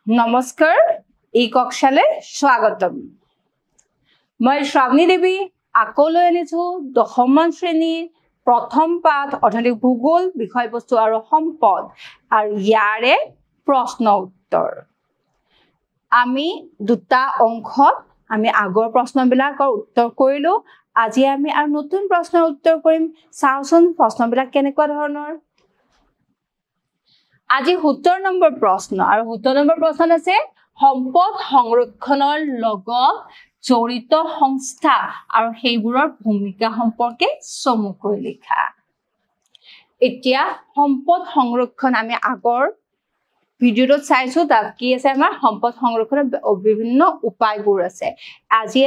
নমস্কাৰ এই কক্ষালৈ স্বাগতম মই শ্ৰাৱণী দেৱী আকলৈ আনিছো দশমমান শ্ৰেণীৰ প্ৰথম পাঠ অৰ্থনৈতিক ভূগোল বিষয়বস্তু আৰু সম্পদ আৰু ইয়াৰে প্ৰশ্ন উত্তৰ আমি দুটা অংশত আমি আগৰ প্ৰশ্নবিলাকৰ উত্তৰ কৰিলো আজি আমি আৰু নতুন প্ৰশ্নৰ উত্তৰ কৰিম চাওচোন প্ৰশ্নবিলাক কেনেকুৱা ধৰণৰ আজি ৭০ নম্বৰ প্ৰশ্ন আৰু ৭০ নম্বৰ প্ৰশ্ন আছে সম্পদ সংৰক্ষণৰ লগত জড়িত সংস্থা আৰু সেইবোৰৰ ভূমিকা সম্পৰ্কে চমুকৈ লিখা এতিয়া সম্পদ সংৰক্ষণ আমি আগৰ ভিডিঅ'ত চাইছো তাত কি আছে আমাৰ সম্পদ সংৰক্ষণৰ বিভিন্ন উপায়বোৰ আছে আজি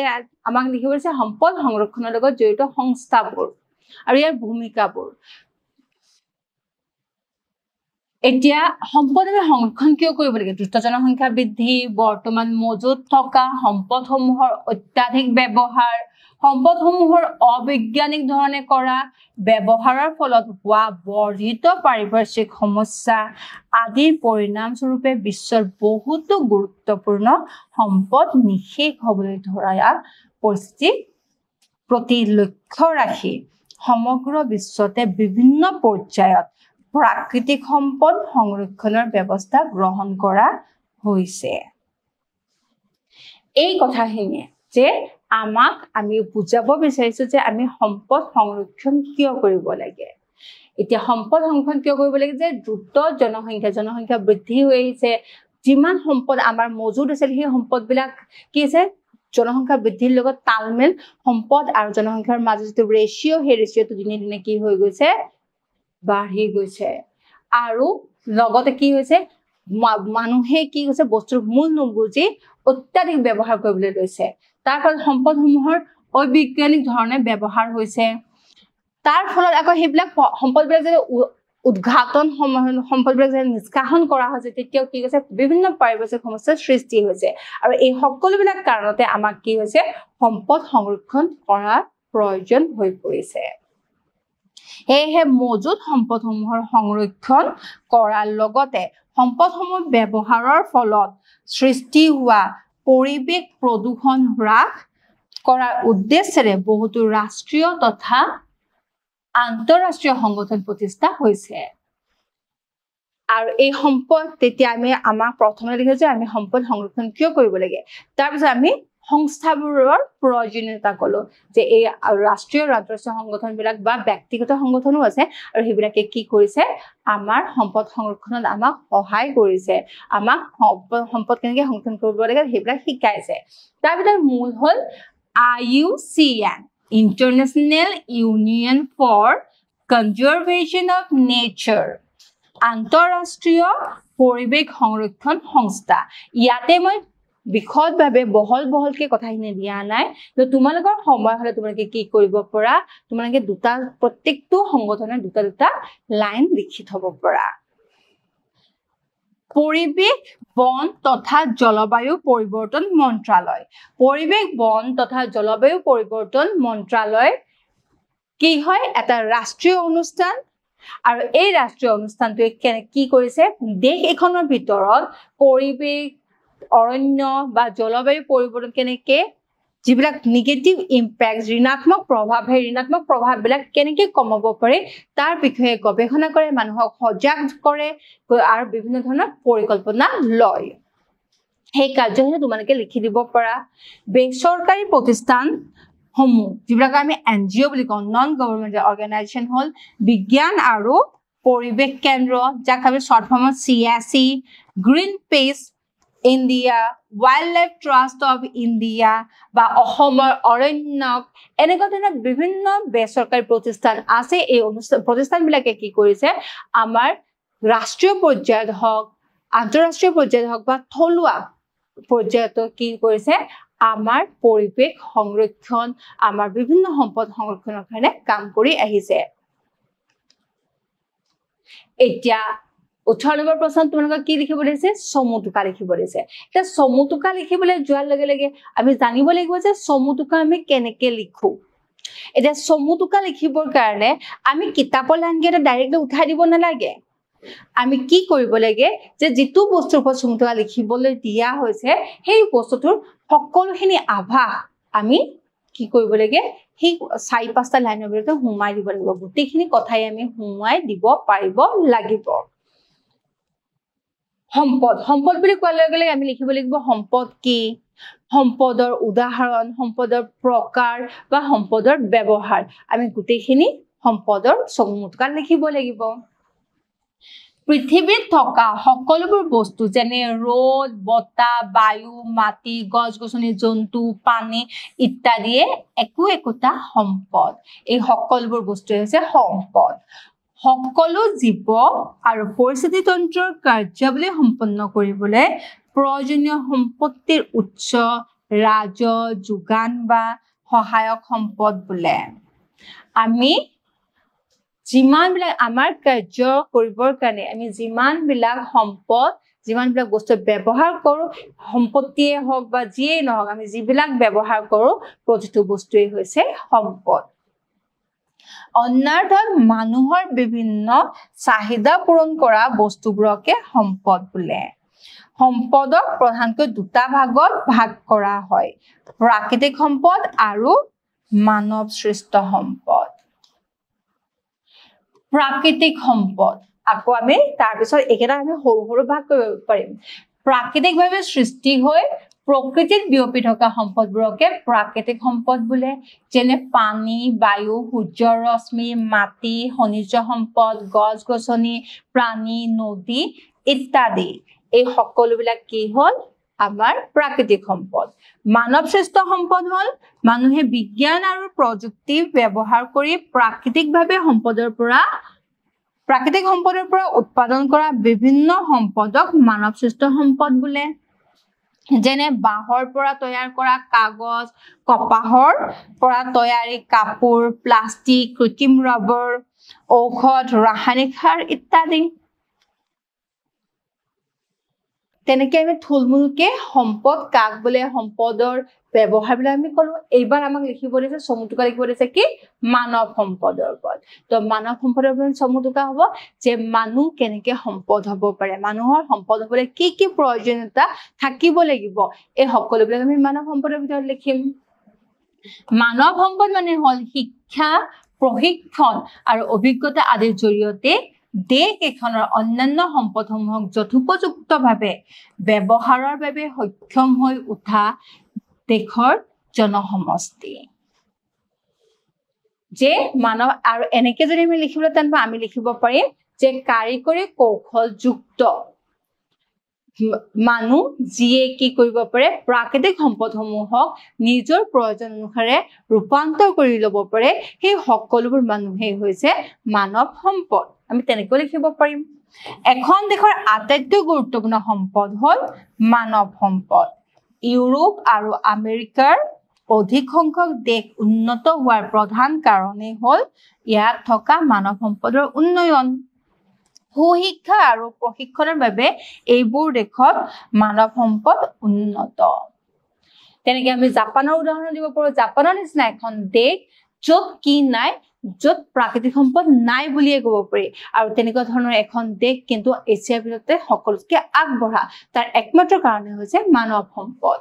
আমাক লিখিব আছে সম্পদ সংৰক্ষণৰ লগত জড়িত সংস্থাবোৰ আৰু ইয়াৰ ভূমিকাবোৰ এতিয়া সম্পদ আমি সংৰক্ষণ কিয় কৰিব লাগে দ্ৰুত জনসংখ্যা বৃদ্ধি বৰ্তমান মজুত থকা সম্পদসমূহৰ অত্যাধিক ব্যৱহাৰ সম্পদসমূহৰ অবৈজ্ঞানিক ধৰণে কৰা ব্যৱহাৰৰ ফলত হোৱা বৰ্ধিত পাৰিপাৰ্শ্বিক সমস্যা আদিৰ পৰিণাম স্বৰূপে বিশ্বৰ বহুতো গুৰুত্বপূৰ্ণ সম্পদ নিশেষ হ'বলৈ ধৰা পৰিস্থিতি প্ৰতি লক্ষ্য ৰাখি সমগ্ৰ বিশ্বতে বিভিন্ন পৰ্যায়ত প্ৰাকৃতিক সম্পদ সংৰক্ষণৰ ব্যৱস্থা গ্ৰহণ কৰা হৈছে এই কথাখিনি যে আমি বুজাব বিচাৰিছো যে আমি সম্পদ সংৰক্ষণ কিয় কৰিব লাগে এতিয়া সম্পদ সংৰক্ষণ কিয় কৰিব লাগে যে দ্ৰুত জনসংখ্যা বৃদ্ধি হৈ আহিছে যিমান সম্পদ আমাৰ মজুদ আছে সেই সম্পদবিলাক কি আছে জনসংখ্যা বৃদ্ধিৰ লগত তালমেল সম্পদ আৰু জনসংখ্যাৰ মাজত যিটো ৰেচিঅ' সেই ৰেচিঅ'টো দিনে দিনে কি হৈ গৈছে বাঢ়ি গৈছে আৰু লগতে কি হৈছে মানুহে কি হৈছে বস্তুৰ মূল নুবুজি অত্যাধিক ব্যৱহাৰ কৰিবলৈ লৈছে তাৰ ফলত সম্পদসমূহৰ অবৈজ্ঞানিক ধৰণে ব্যৱহাৰ হৈছে তাৰ ফলত আকৌ সেইবিলাক সম্পদবিলাক যে উদ্ঘাটন সম্পদবিলাক যে নিষ্কাশন কৰা হৈছে তেতিয়াও কি হৈছে বিভিন্ন পাৰিপাৰ্শ্বিক সমস্যাৰ সৃষ্টি হৈছে আৰু এই সকলোবিলাক কাৰণতে আমাক কি হৈছে সম্পদ সংৰক্ষণ কৰাৰ প্ৰয়োজন হৈ পৰিছে সেয়েহে মজুদ সম্পদসমূহৰ সংৰক্ষণ কৰাৰ লগতে সম্পদসমূহ ব্যৱহাৰৰ ফলত সৃষ্টি হোৱা পৰিৱেশ প্ৰদূষণ হ্ৰাস কৰাৰ উদ্দেশ্যেৰে বহুতো ৰাষ্ট্ৰীয় তথা আন্তঃৰাষ্ট্ৰীয় সংগঠন প্ৰতিষ্ঠা হৈছে আৰু এই সম্পদ তেতিয়া আমাক প্ৰথমে দেখিছো যে আমি সম্পদ সংৰক্ষণ কিয় কৰিব লাগে তাৰপিছত আমি সংস্থাবোৰৰ প্ৰয়োজনীয়তা কলো যে এই ৰাষ্ট্ৰীয় আন্তঃৰাষ্ট্ৰীয় সংগঠনবিলাক বা ব্যক্তিগত সংগঠনো আছে আৰু সেইবিলাকে কি কৰিছে আমাৰ সম্পদ সংৰক্ষণত আমাক সহায় কৰিছে আমাক সম্পদ কেনেকৈ সংৰক্ষণ কৰিব লাগে সেইবিলাক শিকাইছে তাৰ ভিতৰত মূল হ'ল IUCN International Union for Conservation of Nature আন্তঃৰাষ্ট্ৰীয় পৰিৱেশ সংৰক্ষণ সংস্থা ইয়াতে মই বিশদভাৱে বহলকে কথাখিনি দিয়া নাই তো তোমালোকৰ সময় হলে তোমালোকে কি কৰিব পৰা তোমালোকে প্ৰত্যেকটো সংগঠনৰ দুটা লাইন লিখি থব পৰা পৰিৱেশ বন তথা জলবায়ু পৰিৱৰ্তন মন্ত্ৰালয় পৰিৱেশ বন তথা জলবায়ু পৰিৱৰ্তন মন্ত্ৰালয় কি হয় এটা ৰাষ্ট্ৰীয় অনুষ্ঠান আৰু এই ৰাষ্ট্ৰীয় অনুষ্ঠানটোৱে কি কৰিছে দেশ এখনৰ ভিতৰত পৰিৱেশ অৰণ্য বা জলবায়ু পৰিৱৰ্তন কেনেকৈ যিবিলাক নিগেটিভ ইম্পেক্ট ঋণাত্মক প্ৰভাৱবিলাক কেনেকৈ কমাব পাৰে তাৰ বিষয়ে গৱেষণা কৰে মানুহক সজাগ কৰে আৰু বিভিন্ন ধৰণৰ পৰিকল্পনা লয় সেই কাৰ্যখিনি তোমালোকে লিখি দিব পৰা বেচৰকাৰী প্ৰতিষ্ঠানসমূহ যিবিলাক আমি NGO বুলি কওঁ নন গভৰ্ণমেণ্টেল অৰ্গেনাইজেশ্যন হ'ল বিজ্ঞান আৰু পৰিৱেশ কেন্দ্ৰ যাক আমি শ্বৰ্ট ফৰ্মত CSE green page India wildlife trust of India বা অসমৰ অৰণ্যক এনেকুৱা ধৰণৰ বিভিন্ন বেচৰকাৰী প্ৰতিষ্ঠান আছে এই প্ৰতিষ্ঠানবিলাকে কি কৰিছে আমাৰ ৰাষ্ট্ৰীয় পৰ্যায়ত হওক আন্তঃৰাষ্ট্ৰীয় পৰ্যায়ত হওক বা থলুৱা পৰ্যায়ত কি কৰিছে আমাৰ পৰিৱেশ সংৰক্ষণ আমাৰ বিভিন্ন সম্পদ সংৰক্ষণৰ কাৰণে কাম কৰি আহিছে এতিয়া 18 নম্বৰ প্ৰশ্ন তোমালোকক কি লিখিব দিছে সমুটোকা লিখিব দিছে এটা সমুটোকা লিখিবলৈ যোৱাৰ লগে লগে আমি জানিব লাগিব যে সমুটোকা আমি কেনেকৈ লিখো এটা সমুটোকা লিখিবৰ কাৰণে আমি কিতাপৰ লাইনকেইটা ডাইৰেক্টলি উঠাই দিব নালাগে আমি কি কৰিব লাগে যে যেটো বস্তুৰ ওপৰত চমু টকা লিখিবলৈ দিয়া হৈছে সেই বস্তুটোৰ সকলোখিনি আভাস আমি কি কৰিব লাগে সেই 4-5টা লাইনৰ ভিতৰত হুমাই দিব লাগিব গোটেইখিনি কথাই আমি হুমাই দিব পাৰিব লাগিব সম্পদ বুলি কোৱাৰ লগে লগে আমি লিখিব লাগিব সম্পদ কি সম্পদৰ উদাহৰণ সম্পদৰ প্ৰকাৰ বা সম্পদৰ ব্যৱহাৰ আমি গোটেইখিনি সম্পদৰ চমুটকা লিখিব লাগিব পৃথিৱীত থকা সকলোবোৰ বস্তু যেনে ৰ'দ বতাহ বায়ু মাটি গছ-গছনি জন্তু পানী ইত্যাদিয়ে একোটা সম্পদ এই সকলোবোৰ বস্তু হৈছে সম্পদ সকলো জীৱ আৰু পৰিস্থিতি তন্ত্ৰৰ কাৰ্যাৱলী সম্পন্ন কৰিবলৈ প্ৰয়োজনীয় সম্পত্তিৰ উৎস ৰাজহ যোগান বা সহায়ক সম্পদ বোলে আমি যিমান বিলাক আমাৰ কাৰ্য কৰিবৰ কাৰণে আমি যিমান বিলাক সম্পদ যিমান বিলাক বস্তু ব্যৱহাৰ কৰো সম্পত্তিয়ে হওক বা যিয়ে নহওক আমি যিবিলাক ব্যৱহাৰ কৰো প্ৰতিটো বস্তুই হৈছে সম্পদ অন্যাৰ্থত মানুহৰ বিভিন্ন চাহিদা পূৰণ কৰা বস্তুবোৰকে সম্পদ বোলে সম্পদক প্ৰধানকৈ দুটা ভাগত ভাগ কৰা হয় প্ৰাকৃতিক সম্পদ আৰু মানৱ সৃষ্ট সম্পদ প্ৰাকৃতিক সম্পদ আকৌ আমি তাৰ পিছত একেটা আমি সৰু ভাগ কৰিব পাৰিম প্ৰাকৃতিকভাৱে সৃষ্টি হৈ প্ৰকৃতিত বিয়পি থকা সম্পদবোৰকে প্ৰাকৃতিক সম্পদ বোলে যেনে পানী বায়ু সূৰ্যৰ ৰশ্মি মাটি খনিজ সম্পদ গছ-গছনি প্ৰাণী নদী ইত্যাদি এই সকলোবিলাক কি হ'ল আমাৰ প্ৰাকৃতিক সম্পদ মানৱ সৃষ্ট সম্পদ হ'ল মানুহে বিজ্ঞান আৰু প্ৰযুক্তি ব্যৱহাৰ কৰি প্ৰাকৃতিক সম্পদৰ পৰা উৎপাদন কৰা বিভিন্ন সম্পদক মানৱ সৃষ্ট সম্পদ বোলে যেনে বাঁহৰ পৰা তৈয়াৰ কৰা কাগজ কপাহৰ পৰা তৈয়াৰী কাপোৰ প্লাষ্টিক কৃত্ৰিম ৰবৰ ঔষধ ৰাসায়নিক সাৰ ইত্যাদি তেনেকৈ আমি থুলমুলকে সম্পদ কাক বোলে সম্পদৰ ব্যৱহাৰ বিলাক আমি কলো এইবাৰ আমাক লিখিব দিছে চমুটুকা লিখিব দিছে কি মানৱ সম্পদৰ ওপৰত তো মানৱ সম্পদৰ ওপৰত চমুটুকা হ'ব যে মানুহ কেনেকৈ সম্পদ হ'ব পাৰে মানুহৰ সম্পদ হ'বলৈ কি কি প্ৰয়োজনীয়তা থাকিব লাগিব এই সকলোবিলাক আমি মানৱ সম্পদৰ ভিতৰত লিখিম মানৱ সম্পদ মানে হ'ল শিক্ষা প্ৰশিক্ষণ আৰু অভিজ্ঞতা আদিৰ জৰিয়তে দেশ এখনৰ অন্যান্য সম্পদসমূহক যথোপযুক্তভাৱে ব্যৱহাৰৰ বাবে সক্ষম হৈ উঠা দেশৰ জনসমষ্টি যে মানৱ আৰু এনেকৈ যদি আমি লিখিবলৈ টান পাওঁ আমি লিখিব পাৰিম যে কাৰিকৰী কৌশলযুক্ত মানুহ যিয়ে কি কৰিব পাৰে প্ৰাকৃতিক সম্পদসমূহক নিজৰ প্ৰয়োজন অনুসাৰে ৰূপান্তৰ কৰি ল'ব পাৰে সেই সকলোবোৰ মানুহেই হৈছে মানৱ সম্পদ আমি তেনেকৈ লিখিব পাৰিম এখন দেশৰ আটাইতকৈ গুৰুত্বপূৰ্ণ সম্পদ হ'ল মানৱ সম্পদ ইউৰোপ আৰু আমেৰিকাৰ অধিক সংখ্যক দেশ উন্নত হোৱাৰ প্ৰধান কাৰণেই হ'ল ইয়াত থকা মানৱ সম্পদৰ উন্নয়ন সুশিক্ষা আৰু প্ৰশিক্ষণৰ বাবে এইবোৰ দেশত মানৱ সম্পদ উন্নত তেনেকৈ আমি জাপানৰ উদাহৰণ দিব পাৰোঁ জাপানৰ নিচিনা এখন দেশ য'ত কি নাই য'ত প্ৰাকৃতিক সম্পদ নাই বুলিয়ে ক'ব পাৰি আৰু তেনেকুৱা ধৰণৰ এখন দেশ কিন্তু এছিয়াৰ ভিতৰতে সকলোতকৈ আগবঢ়া তাৰ একমাত্ৰ কাৰণে হৈছে মানৱ সম্পদ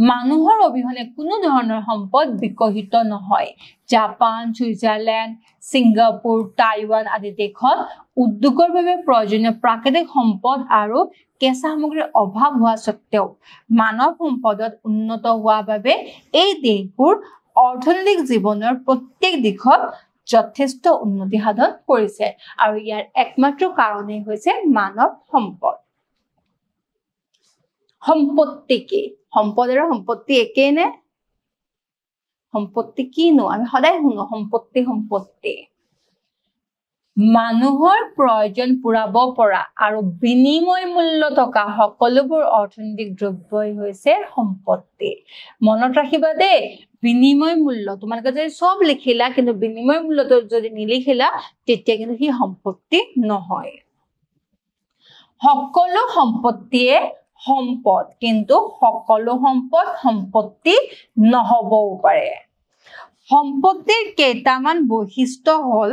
মানুহৰ অবিহনে কোনো ধৰণৰ সম্পদ বিকশিত নহয় জাপান ছুইজাৰলেণ্ড ছিংগাপুৰ টাইৱান আদি দেশত উদ্যোগৰ বাবে প্ৰয়োজনীয় প্ৰাকৃতিক সম্পদ আৰু কেঁচা সামগ্ৰীৰ অভাৱ হোৱা স্বত্তেও মানৱ সম্পদত উন্নত হোৱা বাবে এই দেশবোৰ অৰ্থনৈতিক জীৱনৰ প্ৰত্যেক দিশত যথেষ্ট উন্নতি সাধন কৰিছে আৰু ইয়াৰ একমাত্ৰ কাৰণেই হৈছে মানৱ সম্পদ সম্পত্তি কি সম্পদ আৰু সম্পত্তি একেই নে সম্পত্তি কিনো আমি সদায় শুনো সম্পত্তি মানুহৰ প্ৰয়োজন পূৰাব পৰা আৰু বিনিময় মূল্য থকা সকলোবোৰ অৰ্থনৈতিক দ্ৰব্যই হৈছে সম্পত্তি মনত ৰাখিবা দেই বিনিময় মূল্য তোমালোকে যদি সব লিখিলা কিন্তু বিনিময় মূল্যটো যদি নিলিখিলা তেতিয়া কিন্তু সেই সম্পত্তি নহয় সকলো সম্পত্তিয়ে সম্পদ কিন্তু সকলো সম্পদ সম্পত্তি নহবও পাৰে সম্পত্তিৰ কেইটামান বৈশিষ্ট্য হ'ল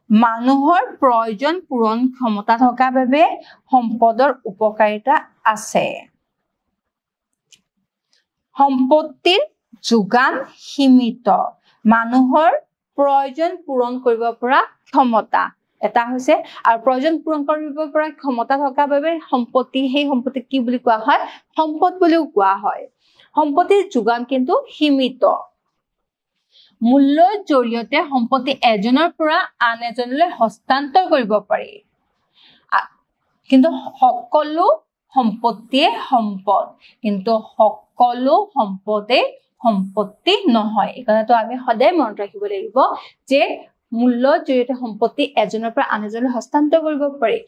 মানুহৰ প্ৰয়োজন পূৰণ ক্ষমতা থকা বাবে সম্পদৰ উপকাৰিতা আছে সম্পত্তিৰ যোগান সীমিত মানুহৰ প্ৰয়োজন পূৰণ কৰিব পৰা ক্ষমতা এটা হৈছে আৰু প্ৰয়োজন পূৰণ কৰিব পৰা ক্ষমতা থকা বাবে সম্পত্তি সেই সম্পত্তি কি বুলি কোৱা হয় সম্পদ বুলিও কোৱা হয় সম্পত্তিৰ যোগান কিন্তু সীমিত মূল্যৰ জৰিয়তে সম্পত্তি এজনৰ পৰা আন এজনলৈ হস্তান্তৰ কৰিব পাৰি কিন্তু সকলো সম্পত্তিয়ে সম্পদ কিন্তু সকলো সম্পদে সম্পত্তি নহয় এই কথাটো আমি সদায় মনত ৰাখিব লাগিব যে মূল্যৰ জৰিয়তে সম্পত্তি এজনৰ পৰা আন এজনলৈ হস্তান্তৰ কৰিব পাৰি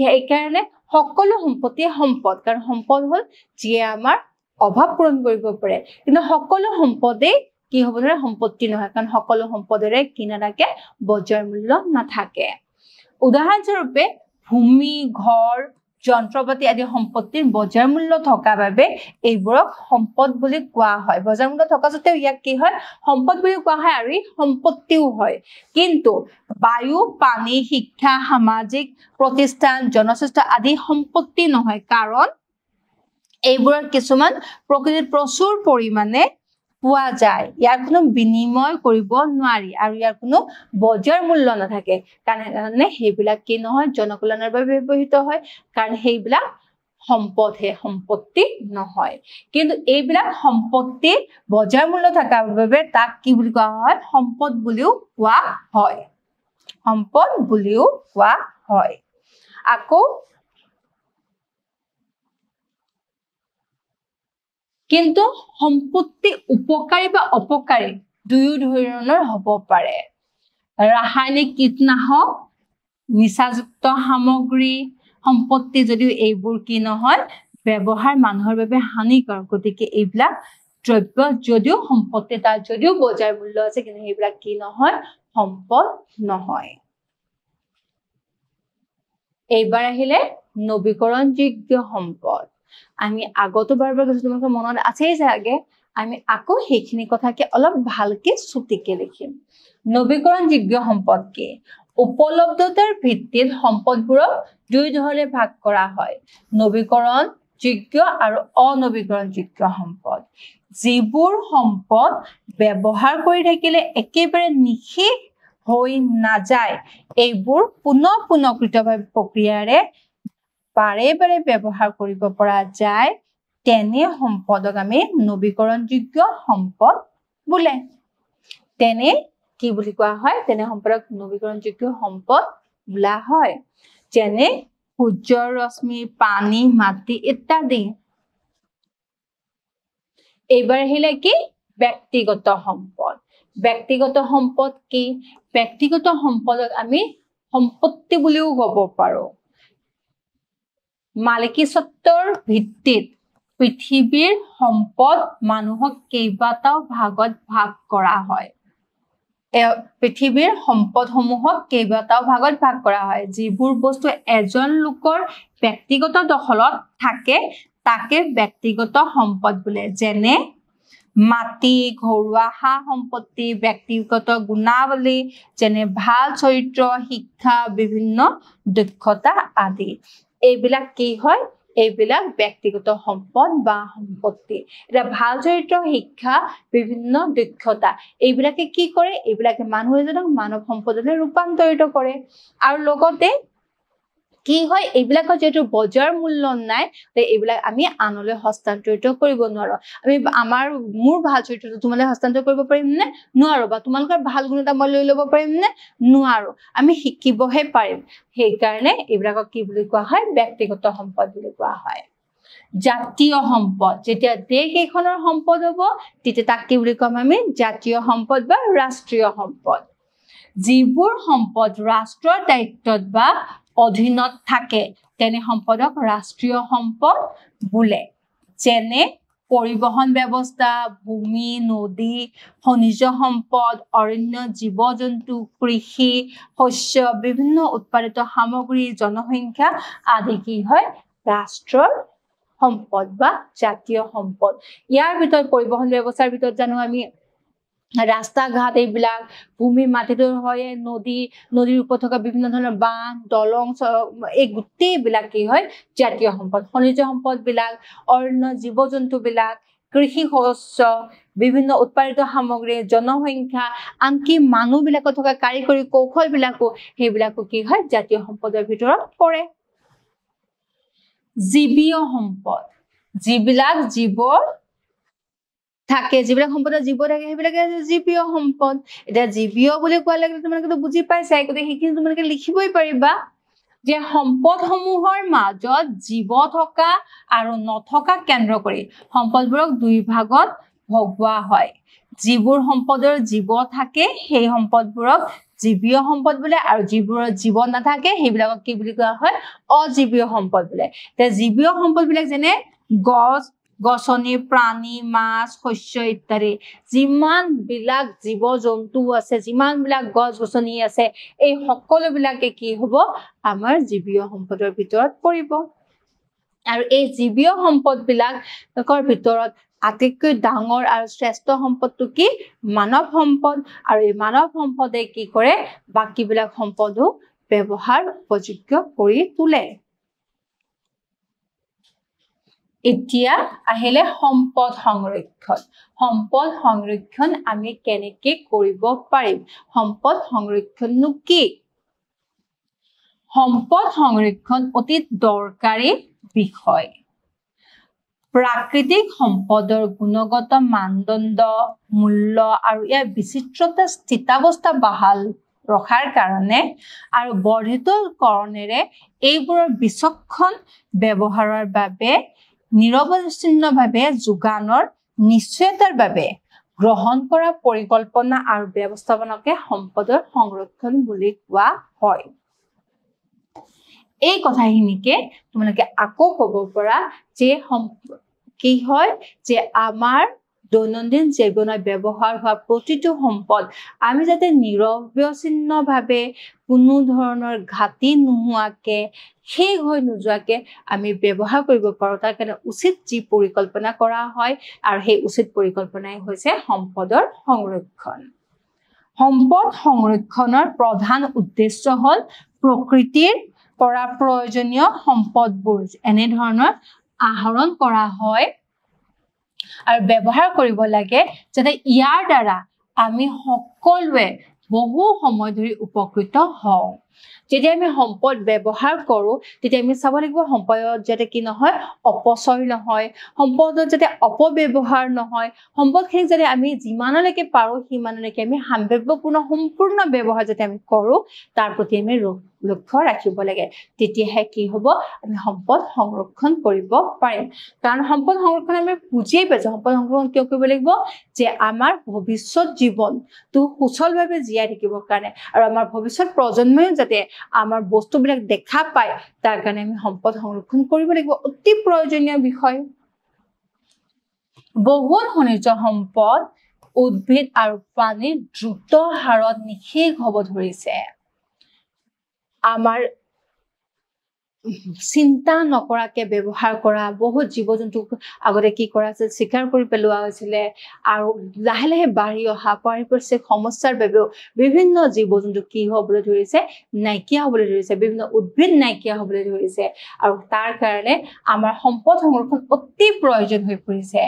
এই কাৰণে সকলো সম্পত্তিয়ে সম্পদ কাৰণ সম্পদ হ'ল যিয়ে আমাৰ অভাৱ পূৰণ কৰিব পাৰে কিন্তু সকলো সম্পদে কি হ'ব নোৱাৰে সম্পত্তি নহয় কাৰণ সকলো সম্পদৰে কি নাথাকে বজাৰ মূল্য নাথাকে উদাহৰণস্বৰূপে ভূমি ঘৰ যন্ত্ৰপাতি আদি সম্পত্তিৰ বজাৰ মূল্য থকা বাবে এইবোৰক সম্পদ বুলি কোৱা হয় বজাৰ মূল্য থকা সত্ত্বেও ইয়াক কি হয় সম্পদ বুলি কোৱা হয় আৰু সম্পত্তিও হয় কিন্তু বায়ু পানী শিক্ষা সামাজিক প্ৰতিষ্ঠান জনস্বাস্থ্য আদি সম্পত্তি নহয় কাৰণ এইবোৰৰ কিছুমান প্ৰকৃতিত প্ৰচুৰ পৰিমাণে পোৱা যায় ইয়াৰ কোনো বিনিময় কৰিব নোৱাৰি আৰু ইয়াৰ কোনো বজাৰ মূল্য নাথাকে কাৰণে সেইবিলাক কি নহয় জনকল্যাণৰ বাবে ব্যৱহৃত হয় কাৰণ সেইবিলাক সম্পদহে সম্পত্তি নহয় কিন্তু এইবিলাক সম্পত্তি বজাৰ মূল্য থকাৰ বাবে তাক কি বুলি কোৱা হয় সম্পদ বুলিও কোৱা হয় সম্পদ বুলিও কোৱা হয় আকৌ কিন্তু সম্পত্তি উপকাৰী বা অপকাৰী দুয়ো ধৰণৰ হ'ব পাৰে ৰাসায়নিক কীটনাশক নিচাযুক্ত সামগ্ৰী সম্পত্তি যদিও এইবোৰ কি নহয় ব্যৱহাৰ মানুহৰ বাবে হানিকাৰক গতিকে এইবিলাক দ্ৰব্য যদিও সম্পত্তি তাৰ যদিও বজাৰ মূল্য আছে কিন্তু এইবিলাক কি নহয় সম্পদ নহয় এইবাৰ আহিলে নৱীকৰণযোগ্য সম্পদ আমি আগতো বাৰবাৰ কৈছো তোমালোকৰ মনত আছেই চাগে আমি আকৌ সেইখিনি কথাকে অলপ ভালকে চুটিকে লিখিম নৱীকৰণযোগ্য সম্পদ কি উপলব্ধতাৰ ভিত্তিত সম্পদবোৰক দুই ধৰণে ভাগ কৰা হয় নৱীকৰণযোগ্য আৰু অনৱীকৰণযোগ্য সম্পদ যিবোৰ সম্পদ ব্যৱহাৰ কৰি থাকিলে একেবাৰে নিঃশেষ হৈ নাযায় এইবোৰ পুনঃপুনকৃতভাৱে প্ৰক্ৰিয়াৰে বাৰে বাৰে ব্যৱহাৰ কৰিব পৰা যায় তেনে সম্পদক আমি নৱীকৰণযোগ্য সম্পদ বোলে তেনে কি বুলি কোৱা হয় তেনে সম্পদক নৱীকৰণযোগ্য সম্পদ বোলা হয় যেনে সূৰ্যৰ ৰশ্মি পানী মাটি ইত্যাদি এইবাৰ আহিলে কি ব্যক্তিগত সম্পদ ব্যক্তিগত সম্পদ কি ব্যক্তিগত সম্পদক আমি সম্পত্তি বুলিও ক'ব পাৰো মালিকী স্বত্বৰ ভিত্তিত পৃথিৱীৰ সম্পদ মানুহক কেইবাটাও ভাগত ভাগ কৰা হয় পৃথিৱীৰ সম্পদসমূহক কেইবাটাও ভাগত ভাগ কৰা হয় যিবোৰ বস্তু এজন লোকৰ ব্যক্তিগত দখলত থাকে তাকে ব্যক্তিগত সম্পদ বোলে যেনে মাটি ঘৰুৱা সা সম্পত্তি ব্যক্তিগত গুণাৱলী যেনে ভাল চৰিত্ৰ শিক্ষা বিভিন্ন দক্ষতা আদি এইবিলাক কি হয় এইবিলাক ব্যক্তিগত সম্পদ বা সম্পত্তি এটা ভাল চৰিত্ৰ শিক্ষা বিভিন্ন দক্ষতা এইবিলাকে কি কৰে এইবিলাকে মানুহ এজনক মানৱ সম্পদলৈ ৰূপান্তৰিত কৰে আৰু লগতে কি হয় এইবিলাকৰ যেটো বজাৰ মূল্য নাই এইবিলাক আমি আনলৈ হস্তান্তৰিত কৰিব নোৱাৰো আমি আমাৰ মোৰ ভাল চৰিত্ৰটো তোমালৈ হস্তান্তৰ কৰিব পাৰিম নে নোৱাৰো বা তোমালোকৰ ভাল গুণ এটা মই লৈ ল'ব পাৰিম নে নোৱাৰো আমি শিকিবহে পাৰিম সেই কাৰণে এইবিলাকক কি বুলি কোৱা হয় ব্যক্তিগত সম্পদ বুলি কোৱা হয় জাতীয় সম্পদ যেতিয়া দেশ এখনৰ সম্পদ হ'ব তেতিয়া তাক কি বুলি কম আমি জাতীয় সম্পদ বা ৰাষ্ট্ৰীয় সম্পদ যিবোৰ সম্পদ ৰাষ্ট্ৰৰ দায়িত্বত বা অধীনত থাকে তেনে সম্পদক ৰাষ্ট্ৰীয় সম্পদ বোলে যেনে পৰিবহন ব্যৱস্থা ভূমি নদী খনিজ সম্পদ অৰণ্য জীৱ-জন্তু কৃষি শস্য বিভিন্ন উৎপাদিত সামগ্ৰী জনসংখ্যা আদি কি হয় ৰাষ্ট্ৰৰ সম্পদ বা জাতীয় সম্পদ ইয়াৰ ভিতৰত পৰিবহন ব্যৱস্থাৰ ভিতৰত জানো আমি ৰাস্তা ঘাট এইবিলাক ভূমি মাটিটোৰ হয় নদীৰ ওপৰত থকা বিভিন্ন ধৰণৰ বান্ধ দলং এই গোটেইবিলাক কি হয় জাতীয় সম্পদ খনিজ সম্পদবিলাক অৰণ্য জীৱ জন্তুবিলাক কৃষি শস্য বিভিন্ন উৎপাদিত সামগ্ৰী জনসংখ্যা আনকি মানুহবিলাকৰ থকা কাৰিকৰী কৌশলবিলাকো সেইবিলাকো কি হয় জাতীয় সম্পদৰ ভিতৰত পৰে জীৱীয় সম্পদ যিবিলাক জীৱ থাকে যিবিলাক সম্পদৰ জীৱ থাকে সেইবিলাকে জীৱীয় সম্পদ এটা জীৱীয় বুলি কোৱাৰ লগে তোমালোকে বুজি পাইছা গতিকে সেইখিনি তোমালোকে লিখিবই পাৰিবা যে সম্পদসমূহৰ মাজত জীৱ থকা আৰু নথকা কেন্দ্ৰ কৰি সম্পদবোৰক দুই ভাগত ভগোৱা হয় যিবোৰ সম্পদৰ জীৱ থাকে সেই সম্পদবোৰক জীৱীয় সম্পদ বোলে আৰু যিবোৰৰ জীৱ নাথাকে সেইবিলাকক কি বুলি কোৱা হয় অজীৱীয় সম্পদ বোলে তে জীৱীয় সম্পদবিলাক যেনে গছ গছনি প্ৰাণী মাছ শস্য ইত্যাদি যিমান বিলাক জীৱ জন্তু আছে যিমান বিলাক গছ গছনি আছে এই সকলোবিলাকে কি হ'ব আমাৰ জীৱীয় সম্পদৰ ভিতৰত পৰিব আৰু এই জীৱীয় সম্পদবিলাকৰ ভিতৰত আটাইতকৈ ডাঙৰ আৰু শ্ৰেষ্ঠ সম্পদটো কি মানৱ সম্পদ আৰু এই মানৱ সম্পদে কি কৰে বাকিবিলাক সম্পদো ব্যৱহাৰ উপযোগ্য কৰি তোলে এতিয়া আহিলে সম্পদ সংৰক্ষণ আমি কেনেকৈ কৰিব পাৰিম সম্পদ সংৰক্ষণনো কি সম্পদ সংৰক্ষণ অতি দৰকাৰী বিষয় প্ৰাকৃতিক সম্পদৰ গুণগত মানদণ্ড মূল্য আৰু ইয়াৰ বিচিত্ৰতা স্থিতাৱস্থা বাহাল ৰখাৰ কাৰণে আৰু বৰ্ধিতকৰণেৰে এইবোৰৰ বিচক্ষণ ব্যৱহাৰৰ বাবে নিৰৱচ্ছিন্নভাৱে যোগানৰ নিশ্চয়তাৰ বাবে গ্ৰহণ কৰা পৰিকল্পনা আৰু ব্যৱস্থাপনাকে সম্পদৰ সংৰক্ষণ বুলি কোৱা হয় এই কথাখিনিকে তোমালোকে আকৌ ক'ব পৰা যে কি হয় যে আমাৰ দৈনন্দিন জীৱনত ব্যৱহাৰ হোৱা প্ৰতিটো সম্পদ আমি যাতে নিৰৱচ্ছিন্নভাৱে কোনো ধৰণৰ ঘাটি নোহোৱাকে শেষ হৈ নোযোৱাকে আমি ব্যৱহাৰ কৰিব পাৰোঁ তাৰ কাৰণে উচিত যি পৰিকল্পনা কৰা হয় আৰু সেই উচিত পৰিকল্পনাই হৈছে সম্পদৰ সংৰক্ষণ সম্পদ সংৰক্ষণৰ প্ৰধান উদ্দেশ্য হ'ল প্ৰকৃতিৰ পৰা প্ৰয়োজনীয় সম্পদবোৰ এনে ধৰণৰ আহৰণ কৰা হয় আৰু ব্যৱহাৰ কৰিব লাগে যাতে ইয়াৰ দ্বাৰা আমি সকলোৱে বহু সময় ধৰি উপকৃত হওঁ যেতিয়া আমি সম্পদ ব্যৱহাৰ কৰোঁ তেতিয়া আমি চাব লাগিব সম্পদত যাতে কি নহয় অপচয় নহয় সম্পদত যাতে অপব্যৱহাৰ নহয় সম্পদখিনি যাতে আমি যিমানলৈকে পাৰোঁ সিমানলৈকে আমি সাম্ভাৱ্যপূৰ্ণ সম্পূৰ্ণ ব্যৱহাৰ যাতে আমি কৰোঁ তাৰ প্ৰতি আমি লক্ষ্য ৰাখিব লাগে তেতিয়াহে কি হ'ব আমি সম্পদ সংৰক্ষণ কৰিব পাৰিম কাৰণ সম্পদ সংৰক্ষণ আমি বুজিয়েই পাইছোঁ সম্পদ সংৰক্ষণ কিয় কৰিব লাগিব যে আমাৰ ভৱিষ্যত জীৱনটো সুচলভাৱে জীয়াই থাকিবৰ কাৰণে আৰু আমাৰ ভৱিষ্যত প্ৰজন্ময়ো যাতে আমাৰ বস্তুবিলাক দেখা পায় তাৰ কাৰণে আমি সম্পদ সংৰক্ষণ কৰিব লাগিব অতি প্ৰয়োজনীয় বিষয় বহুল খনিজ সম্পদ উদ্ভিদ আৰু প্ৰাণী দ্ৰুত হাৰত নিঃশেষ হ'ব ধৰিছে আমাৰ চিন্তা নকৰাকে ব্যৱহাৰ কৰা বহুত জীৱ জন্তুক আগতে কি কৰা আছিল চিকাৰ কৰি পেলোৱা হৈছিলে আৰু লাহে লাহে বাঢ়ি অহা পাৰিপাৰ্শ্বিক সমস্যাৰ বাবেও বিভিন্ন জীৱ জন্তু কি হ'বলৈ ধৰিছে নাইকিয়া হ'বলৈ ধৰিছে বিভিন্ন উদ্ভিদ নাইকিয়া হ'বলৈ ধৰিছে আৰু তাৰ কাৰণে আমাৰ সম্পদ সংৰক্ষণ অতি প্ৰয়োজন হৈ পৰিছে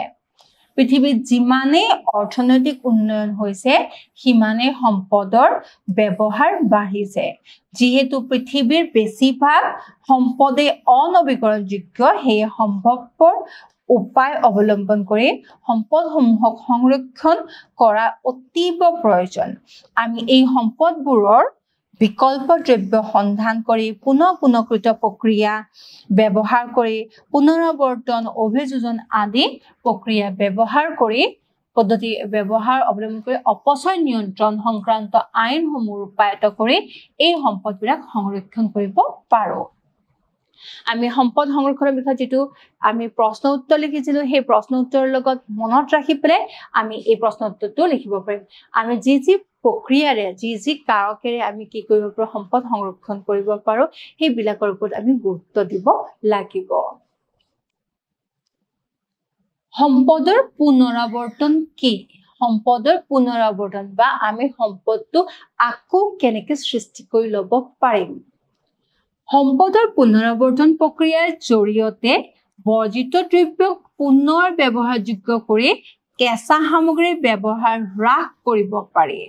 পৃথিৱীত যিমানেই অৰ্থনৈতিক উন্নয়ন হৈছে সিমানেই সম্পদৰ ব্যৱহাৰ বাঢ়িছে যিহেতু পৃথিৱীৰ বেছিভাগ সম্পদে অনৱীকৰণযোগ্য সেয়ে সম্ভৱপৰ উপায় অৱলম্বন কৰি সম্পদসমূহক সংৰক্ষণ কৰা অতীৱ প্ৰয়োজন আমি এই সম্পদবোৰৰ বিকল্প দ্ৰব্য সন্ধান কৰি পুনঃকৃত প্ৰক্ৰিয়া ব্যৱহাৰ কৰি পুনৰাৱৰ্তন অভিযোজন আদি প্ৰক্ৰিয়া ব্যৱহাৰ কৰি পদ্ধতি ব্যৱহাৰ অৱলম্বন কৰি অপচয় নিয়ন্ত্ৰণ সংক্ৰান্ত আইনসমূহ ৰূপায়িত কৰি এই সম্পদবিলাক সংৰক্ষণ কৰিব পাৰোঁ আমি সম্পদ সংৰক্ষণৰ বিষয়ে যেটো আমি প্ৰশ্ন উত্তৰ লিখিছিলো সেই প্ৰশ্ন উত্তৰৰ লগত মনত ৰাখি পেলাই আমি এই প্ৰশ্ন উত্তৰটো লিখিব পাৰিম আমি যি প্ৰক্ৰিয়াৰে যি কাৰকেৰে আমি কি কৰিব পাৰোঁ সম্পদ সংৰক্ষণ কৰিব পাৰোঁ সেই বিলাকৰ ওপৰত আমি গুৰুত্ব দিব লাগিব সম্পদৰ পুনৰাৱৰ্তন কি সম্পদৰ পুনৰাবৰ্তন বা আমি সম্পদটো আকৌ কেনেকৈ সৃষ্টি কৰি ল'ব পাৰিম সম্পদৰ পুনৰাবৰ্তন প্ৰক্ৰিয়াৰ জৰিয়তে বৰ্জিত দ্ৰব্যক পুনৰ ব্যৱহাৰযোগ্য কৰি কেঁচা সামগ্ৰীৰ ব্যৱহাৰ হ্ৰাস কৰিব পাৰি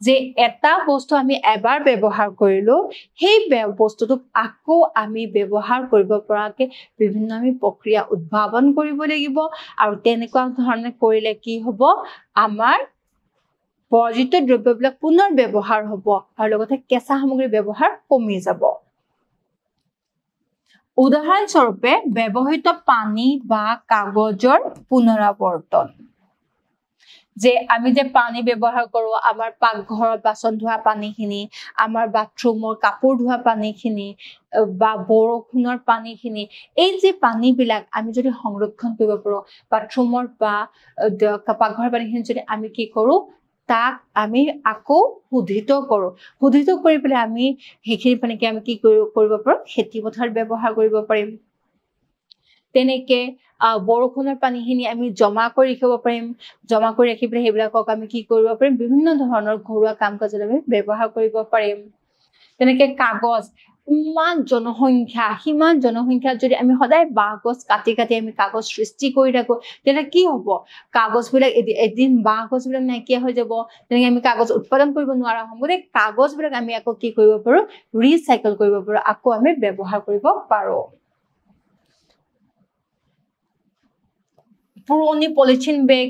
যে এটা বস্তু আমি এবাৰ ব্যৱহাৰ কৰিলো সেই বস্তুটোক আকৌ আমি ব্যৱহাৰ কৰিব পৰাকে বিভিন্ন আমি প্ৰক্ৰিয়া উদ্ভাৱন কৰিব লাগিব আৰু তেনেকুৱা ধৰণে কৰিলে কি হ'ব আমাৰ বৰ্জিত দ্ৰব্যবিলাক পুনৰ ব্যৱহাৰ হ'ব আৰু লগতে কেঁচা সামগ্ৰীৰ ব্যৱহাৰ কমি যাব উদাহৰণস্বৰূপে ব্যৱহৃত পানী বা কাগজৰ পুনৰাবৰ্তন যে আমি যে পানী ব্যৱহাৰ কৰো আমাৰ পাকঘৰৰ বাচন ধোৱা পানীখিনি আমাৰ বাথৰুমৰ কাপোৰ ধোৱা পানীখিনি বা বৰষুণৰ পানীখিনি এই যে পানীবিলাক আমি যদি সংৰক্ষণ কৰিব পাৰো বাথৰুমৰ বা পাকঘৰৰ পানীখিনি যদি আমি কি কৰো তাক আমি আকৌ শুদ্ধিত কৰি পেলাই আমি সেইখিনি পানীকে আমি কি কৰিব পাৰো খেতি পথাৰত ব্যৱহাৰ কৰিব পাৰিম তেনেকে বৰষুণৰ পানীখিনি আমি জমা কৰি ৰাখিব পাৰিম জমা কৰি ৰাখি পেলাই সেইবিলাকক আমি কি কৰিব পাৰিম বিভিন্ন ধৰণৰ ঘৰুৱা কাম কাজত আমি ব্যৱহাৰ কৰিব পাৰিম তেনেকে কাগজ ইমান জনসংখ্যা যদি আমি সদায় বাঁহগছ কাটি আমি কাগজ সৃষ্টি কৰি থাকো তেতিয়া কি হ'ব কাগজবিলাক এদিন বাঁহগছবিলাক নাইকিয়া হৈ যাব তেনেকে আমি কাগজ উৎপাদন কৰিব নোৱাৰা হ'ম গতিকে কাগজবিলাক আমি আকৌ কি কৰিব পাৰো ৰিচাইকেল কৰিব পাৰো আকৌ আমি ব্যৱহাৰ কৰিব পাৰো পুৰণি পলিথিন বেগ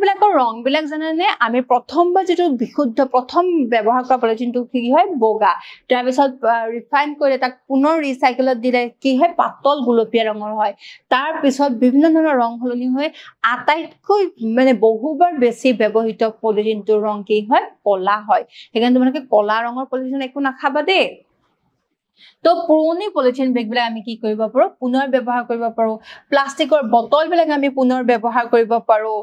বিলাকৰ ৰংবিলাক জানেনে আমি প্ৰথমবাৰ যেটো বিশুদ্ধ প্ৰথম ব্যৱহাৰ কৰা পলিথিনটো কি হয় বগা তাৰ পিছত ৰিফাইন কৰি তাক পুনৰ ৰিসাইকেলত দিলে কি হয় পাতল গুলপীয়া ৰঙৰ হয় তাৰ পিছত বিভিন্ন ধৰণৰ ৰং হলনি হয় আটাইতকৈ মানে বহুবাৰ বেছি ব্যৱহৃত পলিথিনটোৰ ৰং কি হয় কলা হয় সেইকাৰণে তোমালোকে কলা ৰঙৰ পলিথিন একো নাখাবা দেই তো পুৰণি পলিথিন বেগবিলাক আমি কি কৰিব পাৰো পুনৰ ব্যৱহাৰ কৰিব পাৰো প্লাষ্টিকৰ বটলবিলাক আমি পুনৰ ব্যৱহাৰ কৰিব পাৰো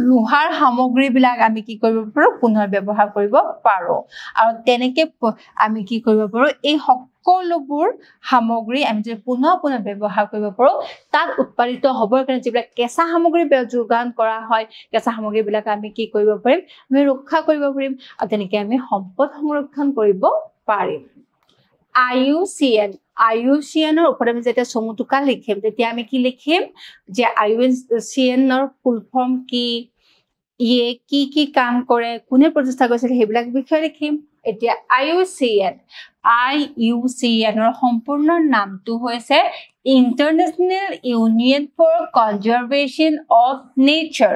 লোহাৰ সামগ্ৰীবিলাক আমি কি কৰিব পাৰো পুনৰ ব্যৱহাৰ কৰিব পাৰো আৰু তেনেকে আমি কি কৰিব পাৰো এই সকলোবোৰ সামগ্ৰী আমি যে পুনৰ ব্যৱহাৰ কৰিব পাৰো তাত উৎপাদিত হ'বৰ কাৰণে যিবিলাক কেঁচা সামগ্ৰী যোগান কৰা হয় কেঁচা সামগ্ৰীবিলাক আমি কি কৰিব পাৰিম আমি ৰক্ষা কৰিব পাৰিম আৰু তেনেকে আমি সম্পদ সংৰক্ষণ কৰিব পাৰিম IUCN ওপৰত আমি যেতিয়া সমুটুকা লিখিম তেতিয়া আমি কি লিখিম যে IUCN ৰ ফুল ফৰ্ম কি ইয়ে কি কাম কৰে কোনে প্ৰতিষ্ঠা কৰিছিল সেইবিলাক বিষয়ে লিখিম এতিয়া IUCN ৰ সম্পূৰ্ণ নামটো হৈছে international union for conservation of nature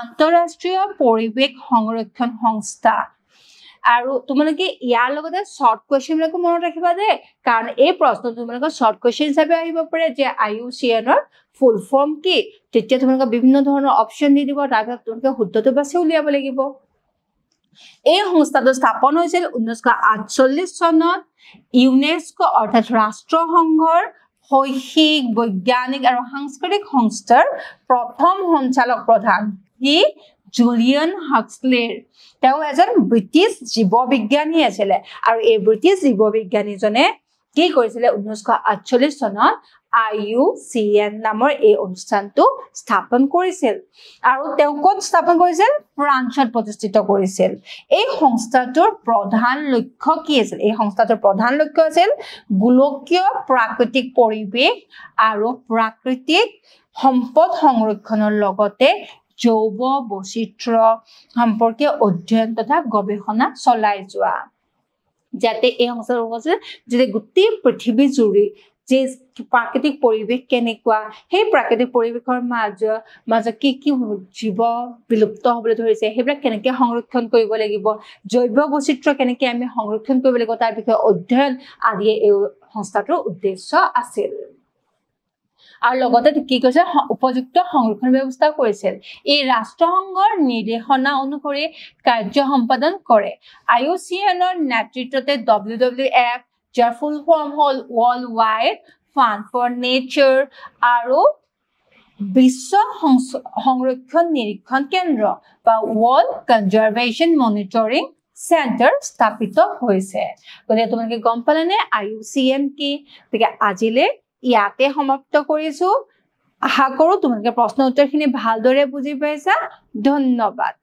আন্তঃৰাষ্ট্ৰীয় পৰিৱেশ সংৰক্ষণ সংস্থা আৰু তোমালোকে ইয়াৰ লগতে শৰ্ট কোৱেশ্চন বিলাকো মনত ৰাখিবা দে কাৰণ এই প্ৰশ্নটো তোমালোকৰ শৰ্ট কোৱেশ্চন হিচাপে আহিব পাৰে যে IUCN ৰ ফুল ফৰ্ম কি তেতিয়া তোমালোকে বিভিন্ন ধৰণৰ অপচন দি দিব তাৰপিছত তোমালোকে শুদ্ধটো বাছি উলিয়াব লাগিব এই সংস্থাটো স্থাপন হৈছিল 1948 চনত ইউনেস্কো অৰ্থাৎ ৰাষ্ট্ৰসংঘৰ শৈক্ষিক বৈজ্ঞানিক আৰু সাংস্কৃতিক সংস্থাৰ প্ৰথম সঞ্চালক প্ৰধান ই জুলিয়ান হাক্সলেৰ তেওঁ এজন ব্ৰিটিছ জীৱবিজ্ঞানী আছিল আৰু এই ব্ৰিটিছ জীৱবিজ্ঞানীজনে কি কৰিছিল 1948 চনত IUCN নামৰ এই অনুষ্ঠানটো স্থাপন কৰিছিল আৰু তেওঁ ক'ত স্থাপন কৰিছিল ফ্ৰান্সত প্ৰতিষ্ঠিত কৰিছিল এই সংস্থাটোৰ প্ৰধান লক্ষ্য কি আছিল এই সংস্থাটোৰ প্ৰধান লক্ষ্য আছিল গোলকীয় প্ৰাকৃতিক পৰিৱেশ আৰু প্ৰাকৃতিক সম্পদ সংৰক্ষণৰ লগতে জৈৱ বৈচিত্ৰ্য সম্পৰ্কে অধ্যয়ন তথা গৱেষণা চলাই যোৱা যাতে এই সংস্থাটো কৈছিল যে গোটেই পৃথিৱী জুৰি যে প্ৰাকৃতিক পৰিৱেশ কেনেকুৱা সেই প্ৰাকৃতিক পৰিৱেশৰ মাজত কি জীৱ বিলুপ্ত হ'বলৈ ধৰিছে সেইবিলাক কেনেকৈ সংৰক্ষণ কৰিব লাগিব জৈৱ বৈচিত্ৰ্য কেনেকৈ আমি সংৰক্ষণ কৰিব লাগিব তাৰ বিষয়ে অধ্যয়ন আদি এই সংস্থাটোৰ উদ্দেশ্য আছিল আৰু লগতে কি কৈছে উপযুক্ত সংৰক্ষণ ব্যৱস্থা কৰিছিল এই ৰাষ্ট্ৰসংঘৰ নিৰ্দেশনা অনুসৰি কাৰ্য সম্পাদন কৰে IUCN ৰ নেতৃত্বতে WWF যাৰ ফুল ফৰ্ম হ'ল World Wide Fund for Nature আৰু বিশ্ব সংৰক্ষণ নিৰীক্ষণ কেন্দ্ৰ বা World Conservation Monitoring Center স্থাপিত হৈছে গতিকে তোমালোকে গম পালানে IUCN কি গতিকে আজিলে ইয়াতে সমাপ্ত কৰিছো আশা কৰোঁ তোমালোকে প্ৰশ্ন উত্তৰখিনি ভালদৰে বুজি পাইছা। ধন্যবাদ।